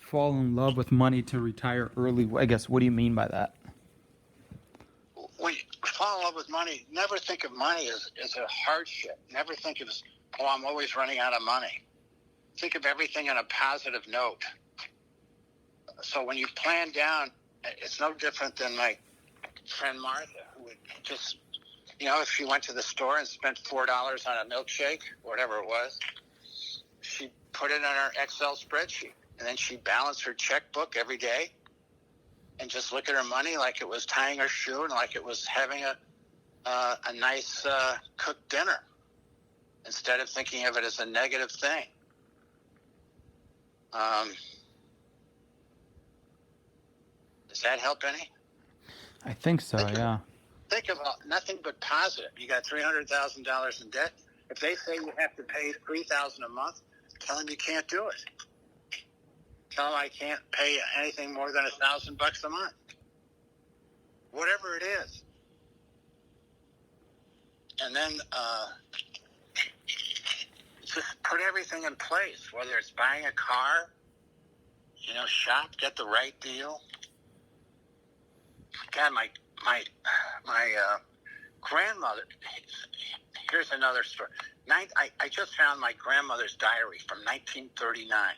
Fall in love with money to retire early. I guess, what do you mean by that? When you fall in love with money, never think of money as a hardship. Never think of, oh, I'm always running out of money. Think of everything on a positive note. So when you plan down, it's no different than my friend Martha, who would just, if she went to the store and spent $4 on a milkshake, whatever it was, she put it on her Excel spreadsheet. And then she balanced her checkbook every day and just look at her money like it was tying her shoe and like it was having a nice cooked dinner instead of thinking of it as a negative thing. Does that help any? I think so, yeah. Think of nothing but positive. You got $300,000 in debt. If they say you have to pay $3,000 a month, tell them you can't do it. Tell them I can't pay anything more than $1,000 a month. Whatever it is. And then just put everything in place, whether it's buying a car, shop, get the right deal. God, my grandmother, here's another story. I just found my grandmother's diary from 1939.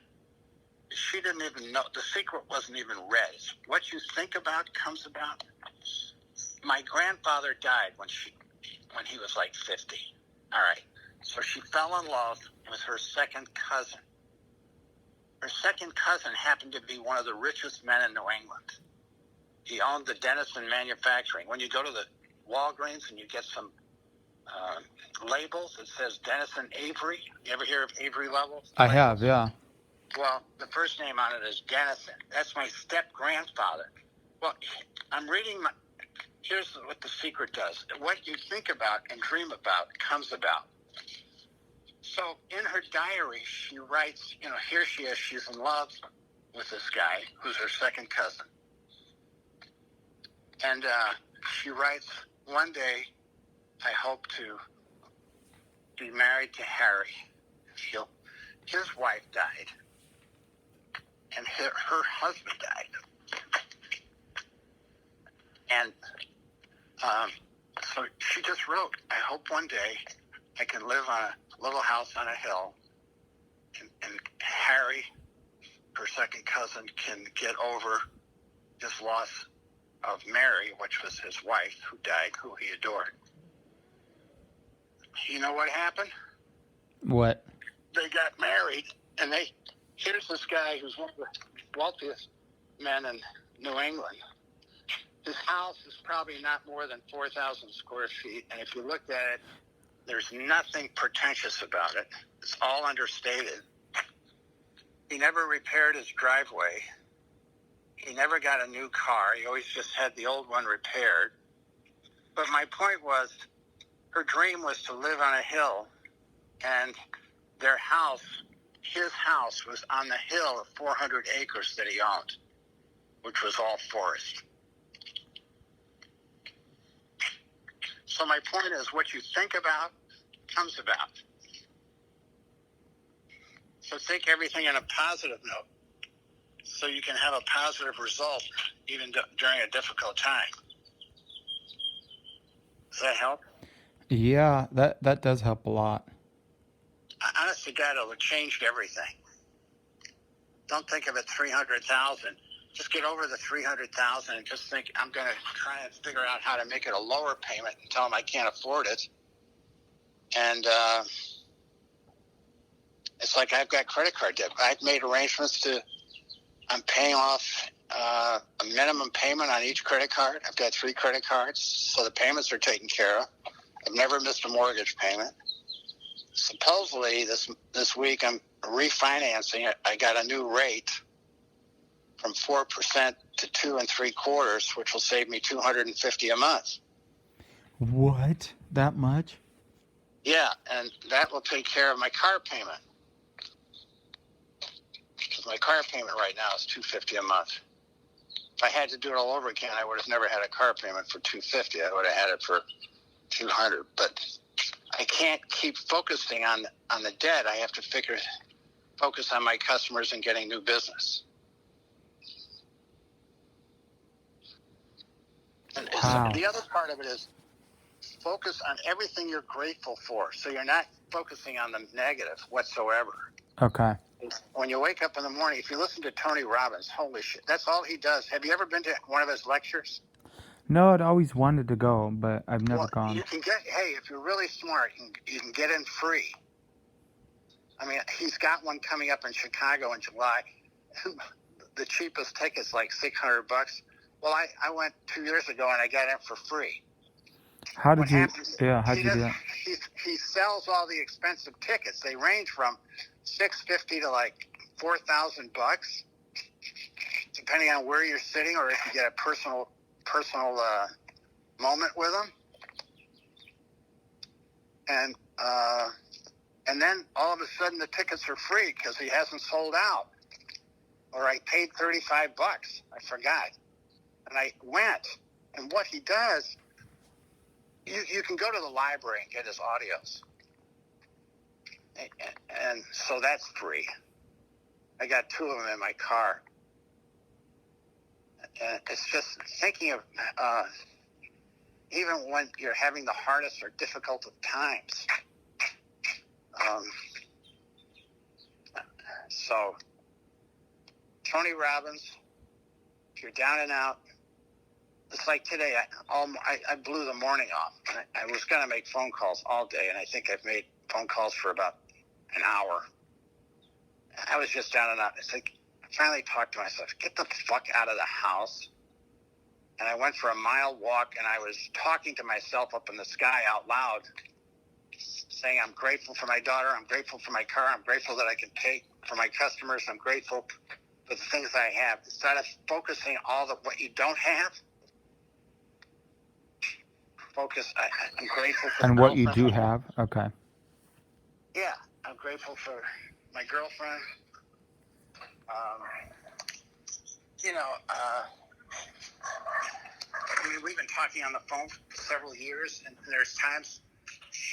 She didn't even know. The secret wasn't even read. It's what you think about comes about. My grandfather died when he was like 50. All right. So she fell in love with her second cousin. Her second cousin happened to be one of the richest men in New England. He owned the Dennison Manufacturing. When you go to the Walgreens and you get some labels, it says Dennison Avery. You ever hear of Avery labels? I have, yeah. Well, the first name on it is Dennison. That's my step-grandfather. Well, I'm reading here's what the secret does. What you think about and dream about comes about. So in her diary, she writes, here she is. She's in love with this guy who's her second cousin. And she writes, one day, I hope to be married to Harry. His wife died. And her husband died. And so she just wrote, I hope one day I can live on a little house on a hill and Harry, her second cousin, can get over his loss of Mary, which was his wife who died, who he adored. You know what happened? What? They got married, and here's this guy who's one of the wealthiest men in New England. His house is probably not more than 4,000 square feet, and if you looked at it, there's nothing pretentious about it. It's all understated. He never repaired his driveway. He never got a new car. He always just had the old one repaired. But my point was, her dream was to live on a hill, and his house was on the hill of 400 acres that he owned, which was all forest. So my point is, what you think about comes about. So think everything in a positive note, so you can have a positive result even during a difficult time. Does that help? Yeah, that does help a lot. Honest to God, it would change everything. Don't think of it 300,000. Just get over the 300,000 and just think, I'm going to try and figure out how to make it a lower payment and tell them I can't afford it. And it's like I've got credit card debt. I've made arrangements I'm paying off a minimum payment on each credit card. I've got 3 credit cards, so the payments are taken care of. I've never missed a mortgage payment. Supposedly, this week I'm refinancing it. I got a new rate from 4% to 2 3/4, which will save me $250 a month. What? That much? Yeah, and that will take care of my car payment. Because my car payment right now is $250 a month. If I had to do it all over again, I would have never had a car payment for $250. I would have had it for $200. But I can't keep focusing on the debt. I have to focus on my customers and getting new business. And Wow. the other part of it is focus on everything you're grateful for. So you're not focusing on the negative whatsoever. Okay. When you wake up in the morning, if you listen to Tony Robbins, holy shit, that's all he does. Have you ever been to one of his lectures? No, I'd always wanted to go, but I've never Well, gone. you can get, hey, if you're really smart, you can get in free. I mean, he's got one coming up in Chicago in July. The cheapest ticket's like $600. Well, I went 2 years ago and I got in for free. How'd What you happens? do that? He sells all the expensive tickets. They range from $650 to like $4,000, depending on where you're sitting or if you get a personal moment with him. And then all of a sudden the tickets are free because he hasn't sold out. Or I paid $35. I forgot, and I went. And what he does, you can go to the library and get his audios. And so that's free. I got 2 of them in my car. And it's just thinking of, even when you're having the hardest or difficult of times. So, Tony Robbins, if you're down and out, it's like today, I blew the morning off. I was going to make phone calls all day, and I think I've made phone calls for about an hour. I was just down and out. It's like, I finally talked to myself, get the fuck out of the house. And I went for a mile walk, and I was talking to myself up in the sky out loud, saying, I'm grateful for my daughter. I'm grateful for my car. I'm grateful that I can pay for my customers. I'm grateful for the things I have. Instead of focusing all of what you don't have, focus. I'm grateful for And the what you girlfriend. do have? Okay. Yeah, I'm grateful for my girlfriend. I mean, we've been talking on the phone for several years, and there's times,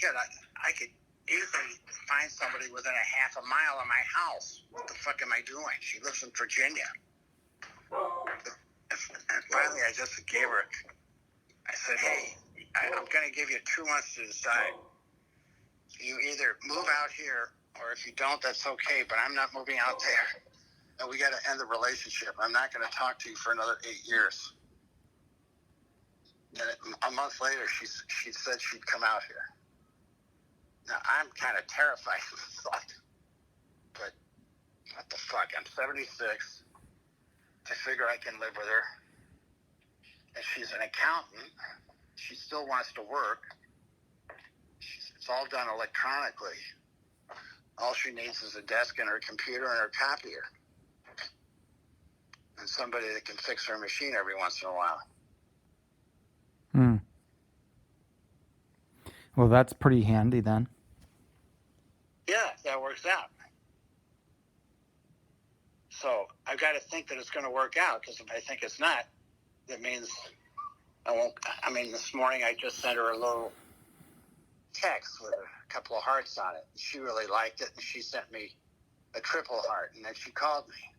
I could easily find somebody within a half a mile of my house. What the fuck am I doing? She lives in Virginia. And finally, I just gave her, I said, hey, I'm going to give you 2 months to decide. You either move out here, or if you don't, that's okay, but I'm not moving out there. And we got to end the relationship. I'm not going to talk to you for another 8 years. And a month later, she said she'd come out here. Now, I'm kind of terrified of the thought. But what the fuck? I'm 76. I figure I can live with her. And she's an accountant. She still wants to work. It's all done electronically. All she needs is a desk and her computer and her copier. And somebody that can fix her machine every once in a while. Well, that's pretty handy then. Yeah, that works out. So I've got to think that it's going to work out, because if I think it's not, that means I won't. I mean, this morning I just sent her a little text with a couple of hearts on it. She really liked it, and she sent me a triple heart, and then she called me.